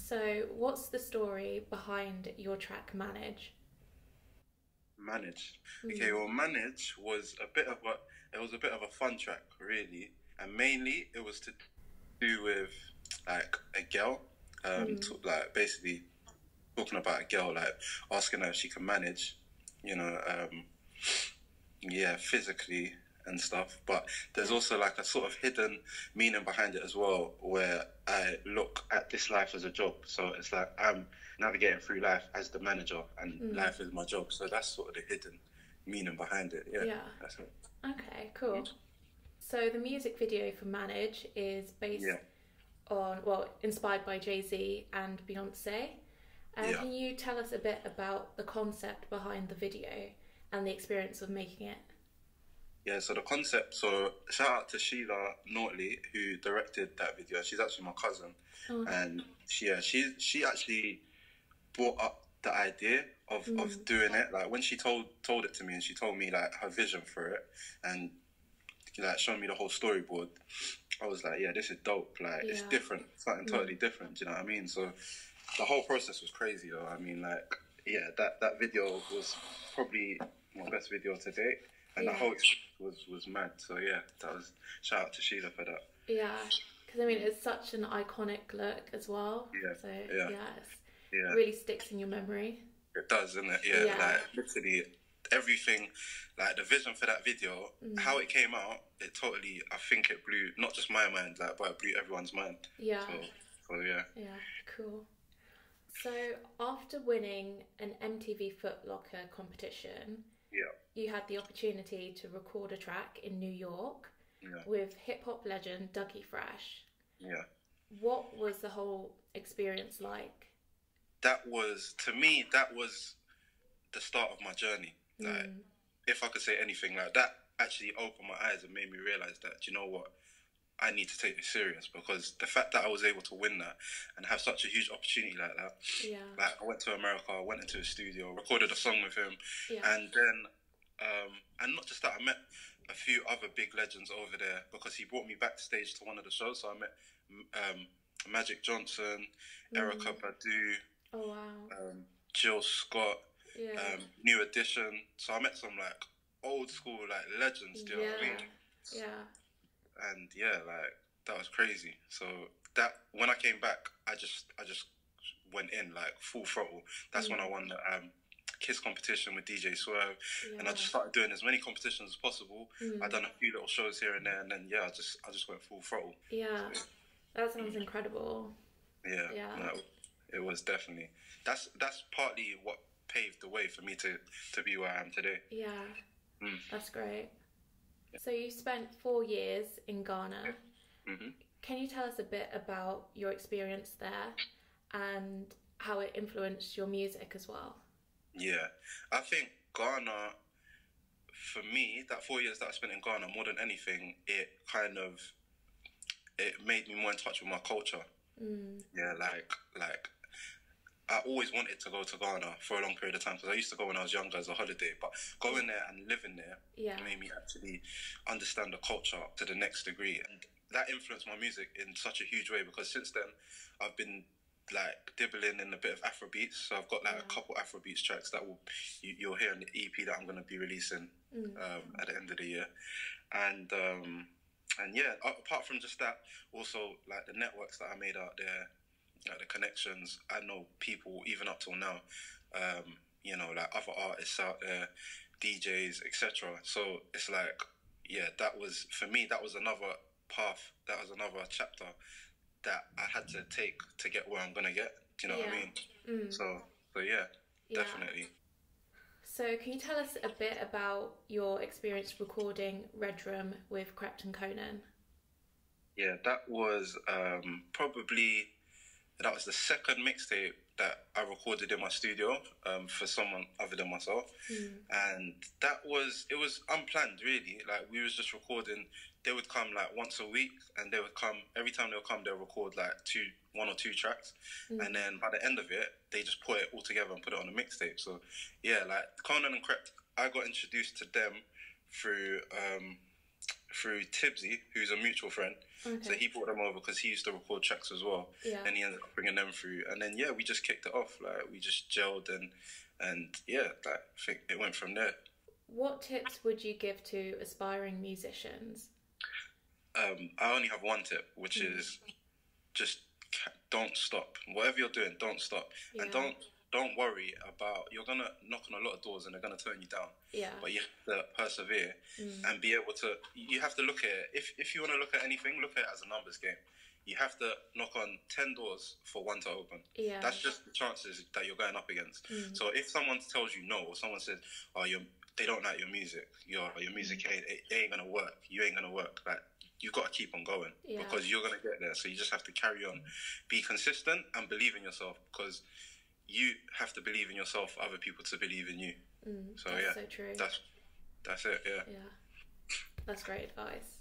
So, what's the story behind your track Manage? Manage. Okay, Mm. well, Manage was a bit of a fun track, really, and mainly it was to do with like a girl, Mm. like basically talking about a girl, like asking her if she can manage, you know, yeah, physically and stuff. But there's Yeah. also like a sort of hidden meaning behind it as well, where I look at this life as a job. So it's like I'm navigating through life as the manager, and Mm. life is my job. So that's sort of the hidden meaning behind it. Yeah, Yeah. that's it. Okay, cool. So, the music video for Manage is based Yeah, on, well, inspired by Jay-Z and Beyonce. yeah. Can you tell us a bit about the concept behind the video and the experience of making it? Yeah, so the concept, so shout out to Sheila Nortley who directed that video. She's actually my cousin, Oh. and she actually brought up the idea of Mm. doing it. Like when she told it to me, and she told me like her vision for it, and like showing me the whole storyboard, I was like, yeah, this is dope. Like it's Yeah. different, something totally different. Do you know what I mean? So the whole process was crazy, though. I mean, like yeah, that video was probably my best video to date, and the Yeah. whole experience was mad. So yeah, that was shout out to Sheila for that. Yeah. Because I mean, it's such an iconic look as well. Yeah, So yeah, yeah, it yeah. really sticks in your memory. It does, doesn't it? Yeah, Yeah. like literally everything, like the vision for that video, how it came out, it totally, I think it blew not just my mind, like, but it blew everyone's mind. Yeah. So yeah. Yeah. Cool. So after winning an MTV Foot Locker competition, Yeah, you had the opportunity to record a track in New York yeah, with hip hop legend Dougie Fresh. yeah. What was the whole experience like? That was, to me, that was the start of my journey. Like, if I could say anything, like that actually opened my eyes and made me realize that, do you know what? I need to take this serious, because the fact that I was able to win that and have such a huge opportunity like that, Yeah. like I went to America, I went into a studio, recorded a song with him, Yeah. and then, and not just that, I met a few other big legends over there, because he brought me backstage to one of the shows. So I met Magic Johnson, Erica Badu, Oh wow. Jill Scott, Yeah. New Edition. So I met some like old school like legends. Do you know what I Yeah. mean? Yeah. And yeah, like that was crazy. So that when I came back, I just went in like full throttle. That's when I won the Kiss competition with DJ Swerve, and I just started doing as many competitions as possible. I done a few little shows here and there, and then yeah, I just went full throttle. Yeah. So, That sounds incredible. yeah, Yeah. no, it was definitely that's partly what paved the way for me to be where I am today. Yeah. That's great. So you spent 4 years in Ghana. Can you tell us a bit about your experience there and how it influenced your music as well? Yeah, I think Ghana, for me, that 4 years that I spent in Ghana, more than anything, it made me more in touch with my culture. Yeah, like I always wanted to go to Ghana for a long period of time, because I used to go when I was younger as a holiday, but going there and living there made me actually understand the culture to the next degree, and that influenced my music in such a huge way, because since then I've been like dibbling in a bit of Afrobeats. So I've got like a couple Afrobeats tracks that you'll hear in the EP that I'm going to be releasing at the end of the year, and yeah, apart from just that, also like the networks that I made out there, like the connections. I know people even up till now, you know, like other artists out there, DJs, etc. So it's like, yeah, that was for me. That was another path. That was another chapter that I had to take to get where I'm gonna get. Do you know what I mean? So yeah, definitely. So can you tell us a bit about your experience recording Red Room with Krept Konan? Yeah, that was probably that was the second mixtape that I recorded in my studio for someone other than myself, and it was unplanned really. Like we was just recording. They would come like once a week, and they would come every time they'll come. They'll record like one or two tracks, and then by the end of it, they just put it all together and put it on a mixtape. So yeah, like Conan and Krept, I got introduced to them through through Tibbsy, who's a mutual friend. Okay. So he brought them over because he used to record tracks as well. Yeah. And he ended up bringing them through. And then, yeah, we just kicked it off. Like, we just gelled and yeah, like, I think it went from there. What tips would you give to aspiring musicians? I only have one tip, which is just don't stop. Whatever you're doing, don't stop. Yeah. And don't worry about, you're going to knock on a lot of doors and they're going to turn you down. Yeah. But you have to persevere and be able to, you have to look at it. If you want to look at anything, look at it as a numbers game. You have to knock on 10 doors for one to open. Yeah. That's just the chances that you're going up against. So if someone tells you no, or someone says, oh, they don't like your music, your music ain't going to work, you ain't going to work, like, you've got to keep on going because you're going to get there. So you just have to carry on, be consistent and believe in yourself, because you have to believe in yourself for other people to believe in you. So that's so true. That's it, yeah. Yeah. That's great advice.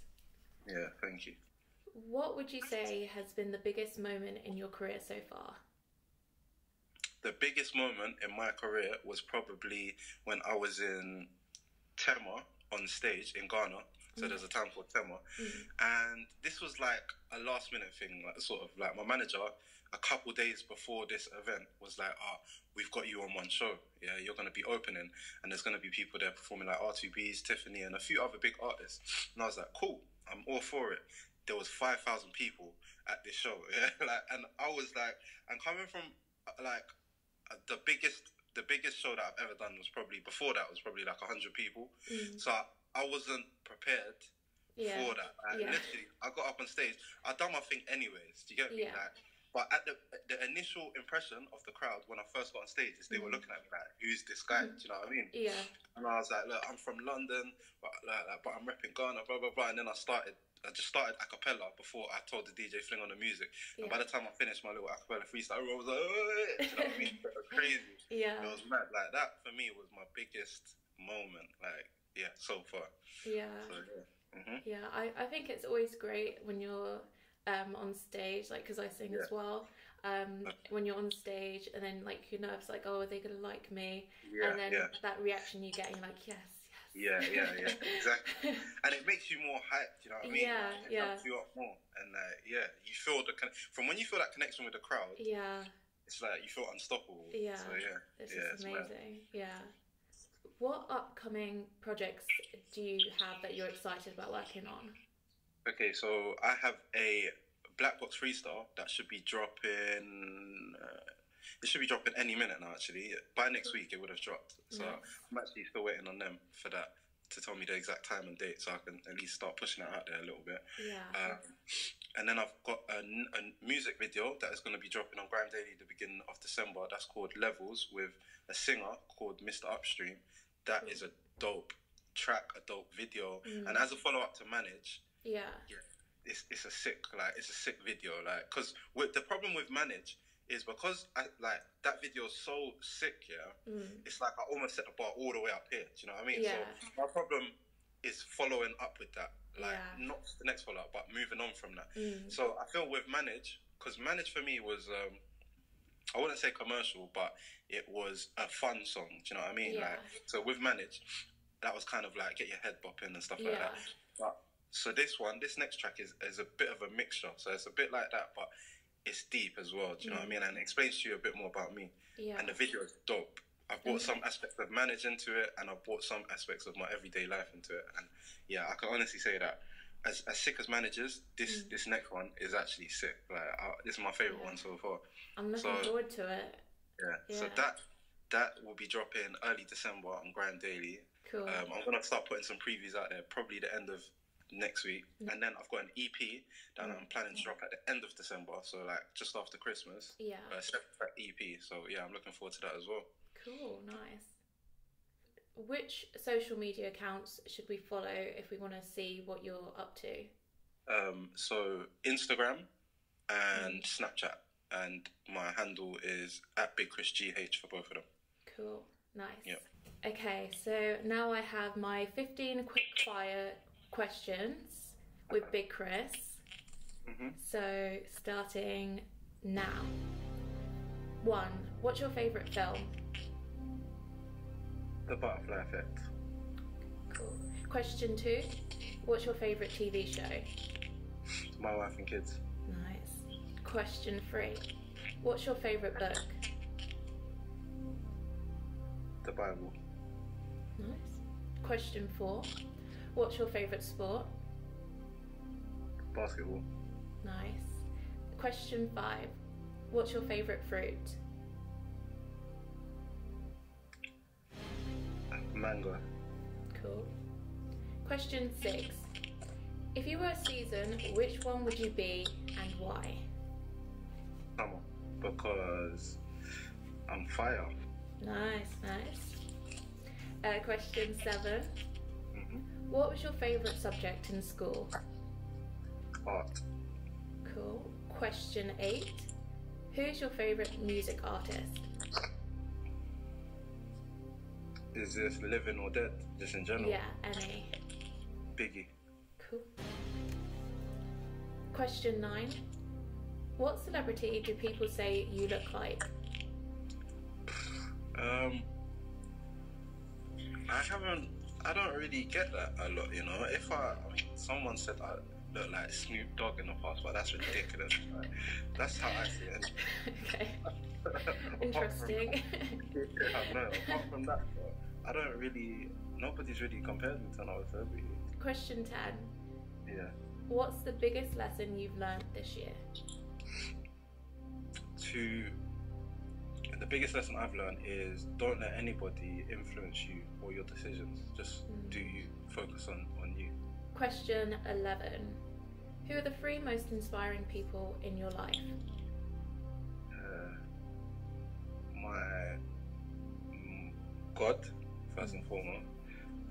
Yeah, thank you. What would you say has been the biggest moment in your career so far? The biggest moment in my career was probably when I was in Tema on stage in Ghana. So there's a town called Tema. And this was like a last minute thing, like sort of like my manager, a couple days before this event was like, we've got you on one show. Yeah, you're going to be opening and there's going to be people there performing like R2B's, Tiffany and a few other big artists. And I was like, cool, I'm all for it. There was 5,000 people at this show. Yeah, like, and I was like, and coming from like the biggest show that I've ever done was probably, before that was probably like 100 people. So I wasn't prepared for that. Like, literally, I got up on stage. I done my thing anyways. Do you get me? Like, but at the initial impression of the crowd when I first got on stage is they were looking at me like, "Who's this guy?" Do you know what I mean? Yeah. And I was like, "Look, I'm from London, but I'm repping Ghana, blah blah blah." And then I just started a cappella before I told the DJ fling on the music. And by the time I finished my little a cappella freestyle, everyone was like, "Oh!" Do you know what I mean? It was crazy. Yeah. It was mad. Like that for me was my biggest moment. Like. Yeah, so far. Yeah. So, yeah, I think it's always great when you're on stage, like, because I sing as well. When you're on stage and then, like, you're nervous, like, oh, are they going to like me? And then that reaction you get, and you're like, yes. Yeah, exactly. And it makes you more hyped, you know what I mean? Yeah, it helps you up more. And, you feel from when you feel that connection with the crowd, it's like you feel unstoppable. Yeah. So, it's just amazing. Yeah. What upcoming projects do you have that you're excited about working on? Okay, so I have a Black Box freestyle that should be dropping. It should be dropping any minute now. Actually, by next week it would have dropped. So I'm actually still waiting on them for that to tell me the exact time and date, so I can at least start pushing it out there a little bit. Yeah. And then I've got a music video that is going to be dropping on Grime Daily the beginning of December. That's called Levels, with a singer called Mr. Upstream. That is a dope track, a dope video. And as a follow-up to Manage, it's a sick video. Like, because the problem with Manage is because that video is so sick, it's like I almost set the bar all the way up here. Do you know what I mean? Yeah. So my problem is following up with that. Like, not the next follow-up, but moving on from that. So I feel with Manage, because Manage for me was, I wouldn't say commercial, but it was a fun song. Do you know what I mean? Like, so with Manage, that was kind of like get your head bopping and stuff like that. But so this next track is a bit of a mixture. So it's a bit like that, but it's deep as well. Do you know what I mean? And it explains to you a bit more about me. Yeah. And the video is dope. I've brought some aspects of Manage into it, and I've brought some aspects of my everyday life into it. And yeah, I can honestly say that as sick as Managers, this next one is actually sick. Like, this is my favourite one so far. I'm looking forward to it. Yeah. So that will be dropping early December on Grime Daily. Cool. I'm gonna start putting some previews out there, probably the end of next week, and then I've got an EP that I'm planning to drop at the end of December, so like just after Christmas. Yeah. A separate EP. So yeah, I'm looking forward to that as well. Cool, nice. Which social media accounts should we follow if we want to see what you're up to? So Instagram and Snapchat, and my handle is @BigChrisGH for both of them. Cool, nice. Yep. Okay, so now I have my 15 quick fire questions with Big Chris. So starting now. 1. What's your favourite film? The Butterfly Effect. Cool. Question 2. What's your favourite TV show? My Wife and Kids. Nice. Question 3. What's your favourite book? The Bible. Nice. Question 4. What's your favourite sport? Basketball. Nice. Question 5. What's your favourite fruit? Mango. Cool. Question 6. If you were a season, which one would you be and why? Summer, because I'm fire. Nice, nice. Question 7. What was your favourite subject in school? Art. Cool. Question 8. Who's your favourite music artist? Is this living or dead? Just in general? Yeah, any. Biggie. Cool. Question 9. What celebrity do people say you look like? I don't really get that a lot, you know. Someone said I look like Snoop Dogg in the past, but that's ridiculous. Like, that's how I see it. Okay. Interesting. Apart from that, I don't really, nobody's really compared me to another celebrity. Question 10. Yeah. What's the biggest lesson you've learned this year? The biggest lesson I've learned is don't let anybody influence you or your decisions. Just do you. Focus on you. Question 11. Who are the 3 most inspiring people in your life? My God, first and foremost,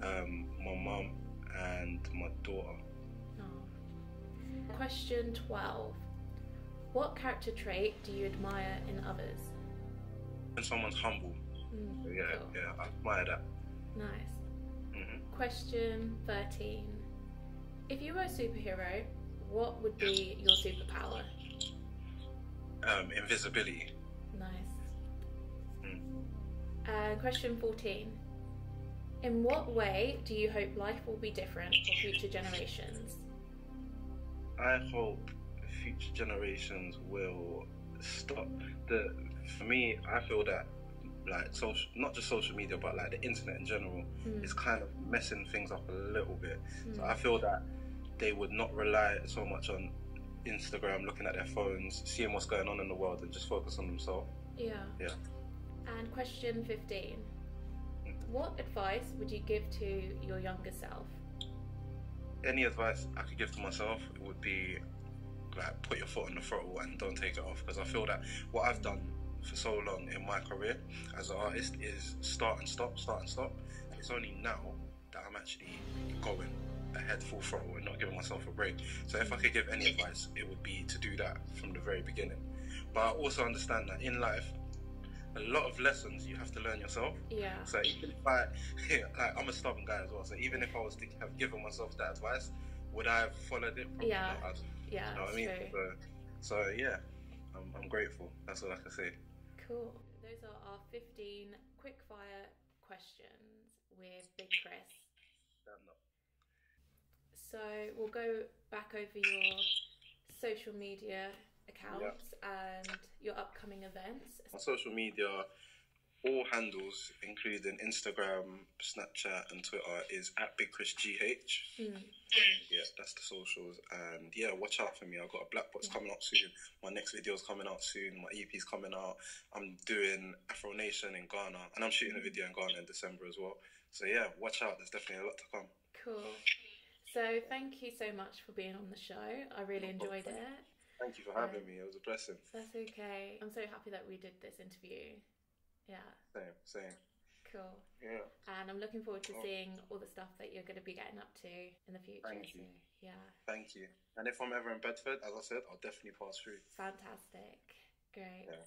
my mum and my daughter. Oh. Question 12. What character trait do you admire in others? When someone's humble. Cool. Yeah, I admire that. Nice. Question 13. If you were a superhero, what would be your superpower? Invisibility. Nice. Question 14. In what way do you hope life will be different for future generations? I hope future generations will stop for me, I feel that like not just social media, but like the internet in general is kind of messing things up a little bit. So I feel that they would not rely so much on Instagram, looking at their phones, seeing what's going on in the world, and just focus on themselves. Yeah. And question 15. What advice would you give to your younger self? Any advice I could give to myself would be like put your foot on the throttle and don't take it off, because I feel that what I've done for so long in my career as an artist is start and stop. It's only now that I'm actually going ahead full throttle and not giving myself a break. So if I could give any advice, it would be to do that from the very beginning. But I also understand that in life, a lot of lessons you have to learn yourself. Yeah. So even if I'm a stubborn guy as well, so even if I was to have given myself that advice, would I have followed it? Probably not. Yeah, you know what I mean? So yeah, I'm grateful. That's all I can say. Cool. Those are our 15 quickfire questions with Big Chris. So we'll go back over your social media accounts and your upcoming events. On social media, all handles, including Instagram, Snapchat and Twitter, is at BigChrisGH. Yeah, that's the socials. And yeah, watch out for me. I've got a black box coming out soon. My next video is coming out soon. My EP's coming out. I'm doing Afro Nation in Ghana, and I'm shooting a video in Ghana in December as well. So yeah, watch out. There's definitely a lot to come. Cool. So thank you so much for being on the show. I really enjoyed it. Thank you for having me. It was a blessing. That's okay. I'm so happy that we did this interview. Yeah. Same. Cool. Yeah. And I'm looking forward to seeing all the stuff that you're going to be getting up to in the future. Thank you. So, yeah. Thank you. And if I'm ever in Bedford, as I said, I'll definitely pass through. Fantastic. Great. Yeah.